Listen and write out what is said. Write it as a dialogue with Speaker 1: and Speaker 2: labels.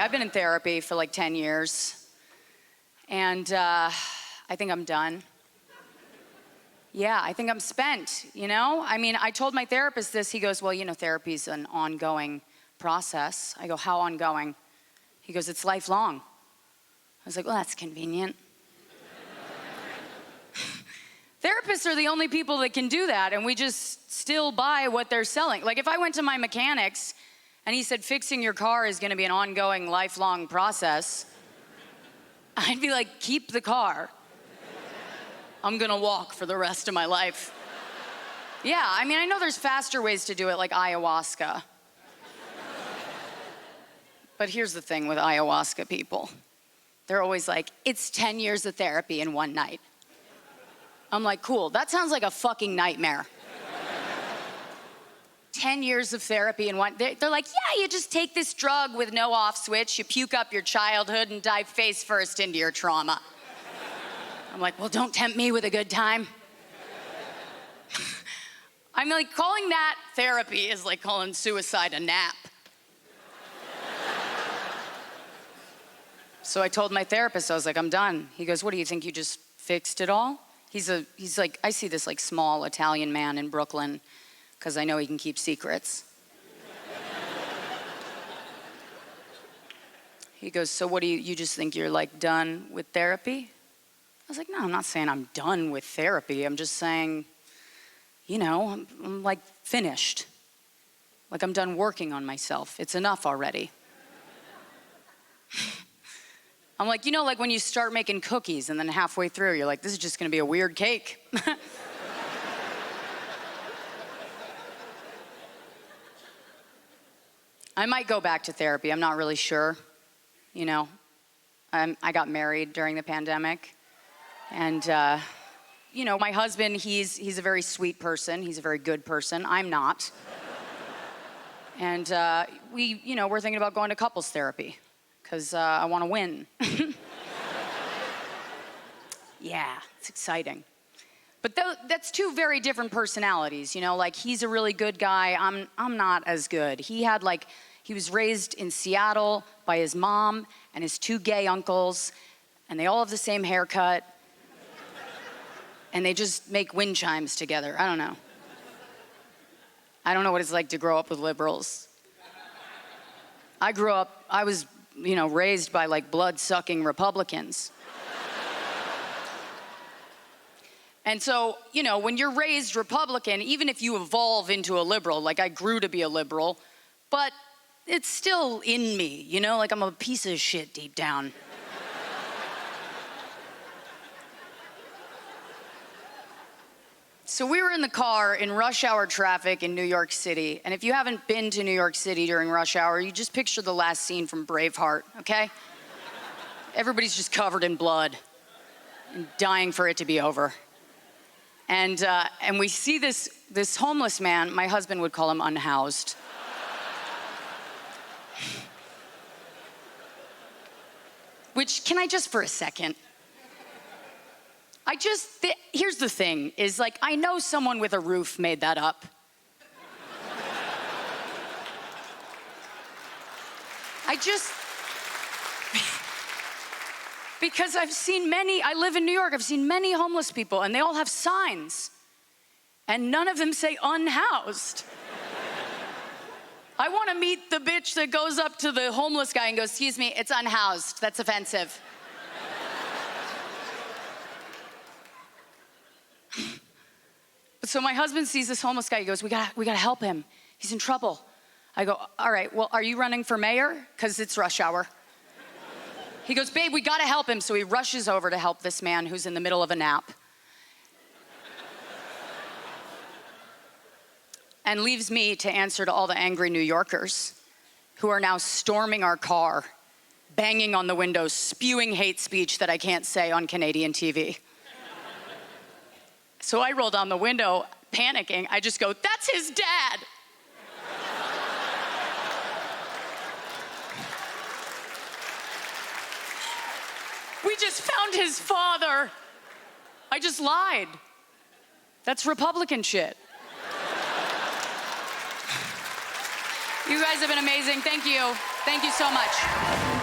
Speaker 1: I've been in therapy for like 10 years, and I think I'm done. Yeah, I think I'm spent, you know? I mean, I told my therapist this. He goes, well, you know, therapy's an ongoing process. I go, how ongoing? He goes, it's lifelong. I was like, well, that's convenient. Therapists are the only people that can do that, and we just still buy what they're selling. Like, if I went to my mechanics and he said, fixing your car is gonna be an ongoing, lifelong process, I'd be like, keep the car. I'm gonna walk for the rest of my life. Yeah, I mean, I know there's faster ways to do it, like ayahuasca. But here's the thing with ayahuasca people. They're always like, it's 10 years of therapy in one night. I'm like, cool, that sounds like a fucking nightmare. 10 years of therapy in one, they're like, yeah, you just take this drug with no off switch, you puke up your childhood and dive face first into your trauma. I'm like, well, don't tempt me with a good time. I'm like, calling that therapy is like calling suicide a nap. So I told my therapist, I was like, I'm done. He goes, what do you think, you just fixed it all? He's like, I see this like small Italian man in Brooklyn because I know he can keep secrets. He goes, so what do you just think you're like done with therapy? I was like, no, I'm not saying I'm done with therapy. I'm just saying, you know, I'm like finished. Like I'm done working on myself. It's enough already. I'm like, you know, like when you start making cookies and then halfway through, you're like, this is just gonna be a weird cake. I might go back to therapy. I'm not really sure. You know, I got married during the pandemic. And, you know, my husband, he's a very sweet person. He's a very good person. I'm not. And we're thinking about going to couples therapy because I want to win. Yeah, it's exciting. But that's two very different personalities, you know, like he's a really good guy. I'm not as good. He was raised in Seattle by his mom and his two gay uncles, and they all have the same haircut. And they just make wind chimes together. I don't know. I don't know what it's like to grow up with liberals. I was, you know, raised by like blood-sucking Republicans. And so, you know, when you're raised Republican, even if you evolve into a liberal, like I grew to be a liberal, but it's still in me, you know, like I'm a piece of shit deep down. So we were in the car in rush hour traffic in New York City. And if you haven't been to New York City during rush hour, you just picture the last scene from Braveheart, okay? Everybody's just covered in blood and dying for it to be over. And we see this homeless man, my husband would call him unhoused. Which, can I just for a second? Here's the thing, is like, I know someone with a roof made that up. Because I live in New York, I've seen many homeless people, and they all have signs, and none of them say unhoused. I want to meet the bitch that goes up to the homeless guy and goes, excuse me, it's unhoused, that's offensive. So my husband sees this homeless guy, he goes, we gotta help him, he's in trouble. I go, all right, well, are you running for mayor? Because it's rush hour. He goes, babe, we gotta help him. So he rushes over to help this man who's in the middle of a nap. And leaves me to answer to all the angry New Yorkers who are now storming our car, banging on the windows, spewing hate speech that I can't say on Canadian TV. So I roll down the window, panicking. I just go, that's his dad. We just found his father. I just lied. That's Republican shit. You guys have been amazing. Thank you. Thank you so much.